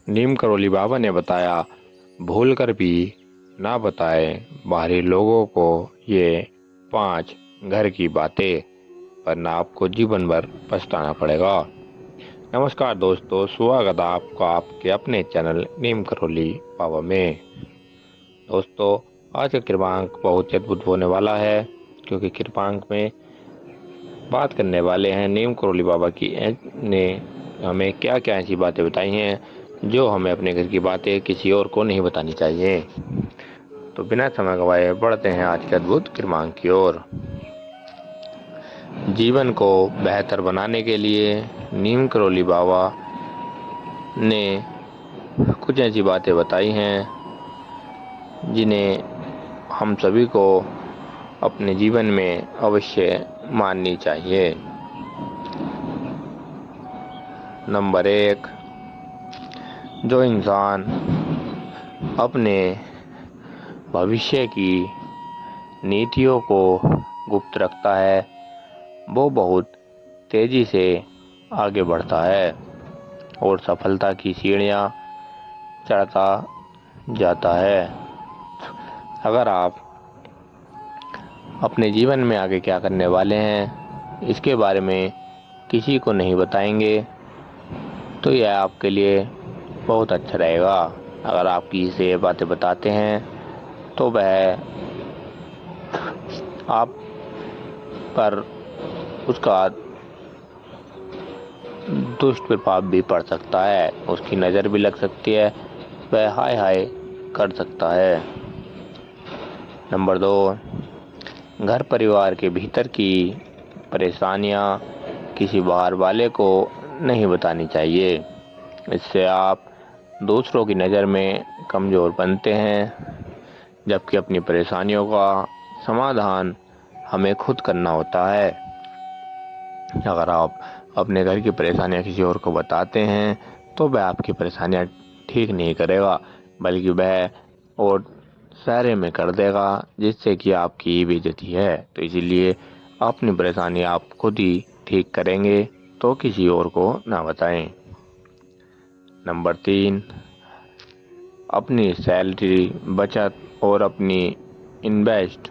नीम करोली बाबा ने बताया, भूल कर भी ना बताएं बाहरी लोगों को ये 5 घर की बातें, वरना आपको जीवन भर पछताना पड़ेगा। नमस्कार दोस्तों, स्वागत है आपका आपके अपने चैनल नीम करोली बाबा में। दोस्तों, आज का कृपांक बहुत ही अद्भुत होने वाला है, क्योंकि कृपांक में बात करने वाले हैं नीम करोली बाबा की ने हमें क्या क्या ऐसी बातें बताई हैं जो हमें अपने घर की बातें किसी और को नहीं बतानी चाहिए। तो बिना समय गवाए बढ़ते हैं आज के अद्भुत क्रमांक की ओर। जीवन को बेहतर बनाने के लिए नीम करोली बाबा ने कुछ ऐसी बातें बताई हैं जिन्हें हम सभी को अपने जीवन में अवश्य माननी चाहिए। नंबर 1, जो इंसान अपने भविष्य की नीतियों को गुप्त रखता है वो बहुत तेजी से आगे बढ़ता है और सफलता की सीढ़ियां चढ़ता जाता है। अगर आप अपने जीवन में आगे क्या करने वाले हैं इसके बारे में किसी को नहीं बताएंगे तो यह आपके लिए बहुत अच्छा रहेगा। अगर आप किसी से ये बातें बताते हैं तो वह आप पर उसका दुष्ट प्रभाव भी पड़ सकता है, उसकी नज़र भी लग सकती है, वह हाय हाय कर सकता है। नंबर 2, घर परिवार के भीतर की परेशानियां किसी बाहर वाले को नहीं बतानी चाहिए। इससे आप दूसरों की नज़र में कमज़ोर बनते हैं, जबकि अपनी परेशानियों का समाधान हमें खुद करना होता है। अगर आप अपने घर की परेशानियां किसी और को बताते हैं तो वह आपकी परेशानियां ठीक नहीं करेगा, बल्कि वह और सारे में कर देगा, जिससे कि आपकी ही बेइज्जती है। तो इसीलिए अपनी परेशानी आप खुद ही ठीक करेंगे तो किसी और को ना बताएं। नंबर 3, अपनी सैलरी, बचत और अपनी इन्वेस्ट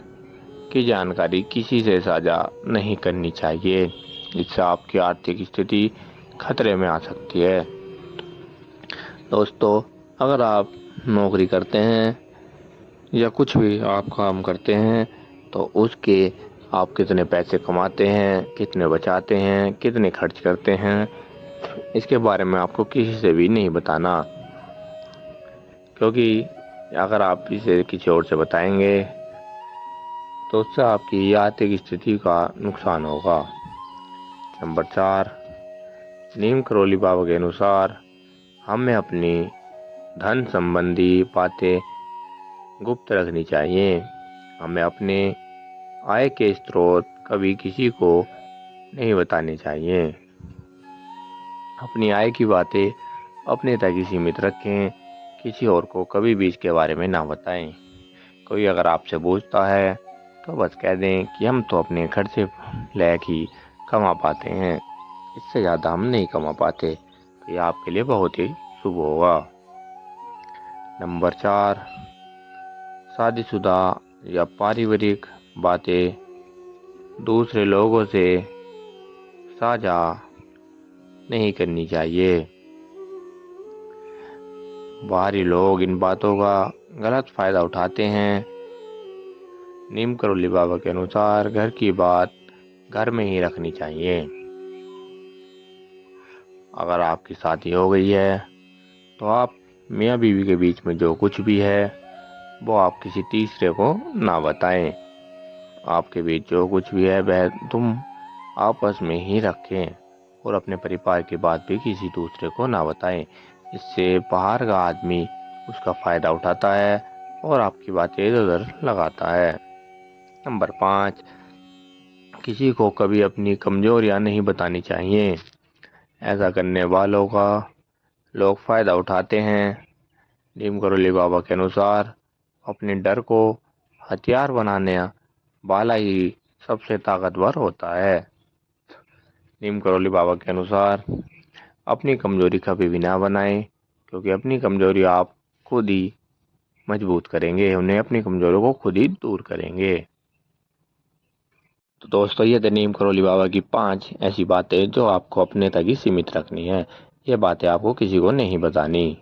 की जानकारी किसी से साझा नहीं करनी चाहिए। इससे आपकी आर्थिक स्थिति खतरे में आ सकती है। दोस्तों, अगर आप नौकरी करते हैं या कुछ भी आप काम करते हैं तो उसके आप कितने पैसे कमाते हैं, कितने बचाते हैं, कितने खर्च करते हैं, इसके बारे में आपको किसी से भी नहीं बताना, क्योंकि अगर आप इसे किसी और से बताएंगे तो उससे आपकी आर्थिक स्थिति का नुकसान होगा। नंबर 4, नीम करोली बाबा के अनुसार हमें अपनी धन संबंधी बातें गुप्त रखनी चाहिए। हमें अपने आय के स्रोत कभी किसी को नहीं बताने चाहिए। अपनी आय की बातें अपने तक ही सीमित रखें, किसी और को कभी भी इसके बारे में ना बताएं। कोई अगर आपसे पूछता है तो बस कह दें कि हम तो अपने खर्चे लायक ही कमा पाते हैं, इससे ज़्यादा हम नहीं कमा पाते। तो ये आपके लिए बहुत ही शुभ होगा। नंबर 4, शादीशुदा या पारिवारिक बातें दूसरे लोगों से साझा नहीं करनी चाहिए। बाहरी लोग इन बातों का गलत फायदा उठाते हैं। नीम करोली बाबा के अनुसार घर की बात घर में ही रखनी चाहिए। अगर आपकी शादी हो गई है तो आप मियाँ बीवी के बीच में जो कुछ भी है वो आप किसी तीसरे को ना बताएं। आपके बीच जो कुछ भी है वह तुम आपस में ही रखें और अपने परिवार की बात भी किसी दूसरे को ना बताएं। इससे बाहर का आदमी उसका फायदा उठाता है और आपकी बातें इधर उधर लगाता है। नंबर 5, किसी को कभी अपनी कमजोरियां नहीं बतानी चाहिए। ऐसा करने वालों का लोग फायदा उठाते हैं। नीम करोली बाबा के अनुसार अपने डर को हथियार बनाने वाला ही सबसे ताकतवर होता है। नीम करोली बाबा के अनुसार अपनी कमजोरी कभी भी ना बनाएं, کیونکہ اپنی کمزوری آپ خود ہی مضبوط کریں گے، انہیں اپنی کمزوریوں کو خود ہی دور کریں گے۔ تو دوستو، یہ تھے نیم کرولی بابا کی 5 ایسی باتیں جو آپ کو اپنے تک ہی سیمت رکھنی ہے۔ یہ باتیں آپ کو کسی کو نہیں بتانی۔